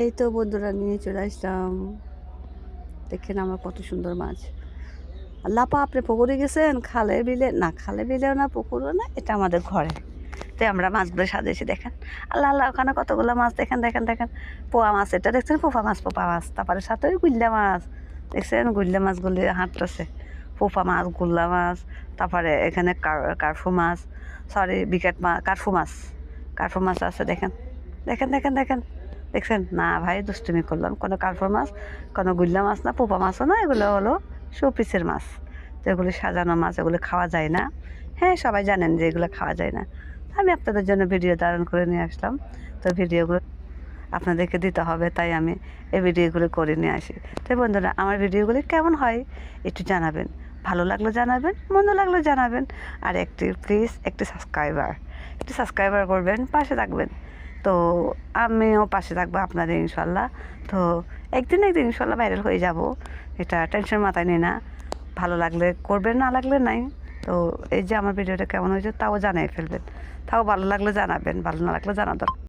এই তো বন্ধুরা নিয়ে চলে আসলাম। দেখেন আমার কত সুন্দর মাছ। আল্লাহ আপা, আপনি পুকুরে গেছেন? খালে বিলে না, খালে বিলেও না, পুকুরও না, এটা আমাদের ঘরে। তো আমরা মাছগুলো সাজিয়েছি দেখেন। আল্লাহ আল্লাহ, ওখানে কতগুলো মাছ দেখেন দেখেন দেখেন। পোয়া মাছ, এটা দেখছেন? পোপা মাছ। তারপরে সাথে ওই গুল্লা মাছ দেখছেন? গুল্লা মাছগুলি হাঁটতেছে। পোপা মাছ, গুল্লা মাছ, তারপরে এখানে কার্ফু মাছ, সরি বিকেট মাছ, কার্ফু মাছ আছে দেখেন দেখেন দেখেন দেখেন। দেখছেন? না ভাই, দুষ্টুমি করলাম। কোনো কার্ফু মাছ, কোনো গুল্লা মাছ না, পোপা মাছও না, এগুলো হলো শোপিসের মাছ। তো এগুলি সাজানো মাছ, এগুলো খাওয়া যায় না। হ্যাঁ, সবাই জানেন যে এগুলো খাওয়া যায় না। আমি আপনাদের জন্য ভিডিও ধারণ করে নিয়ে আসলাম। তো ভিডিওগুলো আপনাদেরকে দিতে হবে, তাই আমি এই ভিডিওগুলো করে নিয়ে আসি। তাই বন্ধুরা, আমার ভিডিওগুলি কেমন হয় একটু জানাবেন। ভালো লাগলে জানাবেন, মন্দ লাগলে জানাবেন। আর প্লিজ একটি সাবস্ক্রাইবার করবেন, পাশে থাকবেন। তো আমিও পাশে থাকবো আপনাদের ইনশাল্লাহ। তো একদিন ইনশাল্লাহ ভাইরাল হয়ে যাব, এটা টেনশন মাথায় নিই না। ভালো লাগলে করবেন, না লাগলে নাই। তো এই যে আমার ভিডিওটা কেমন হয়েছে তাও জানিয়ে ফেলবেন। তাও ভালো লাগলে জানাবেন, ভালো না লাগলে জানা দরকার।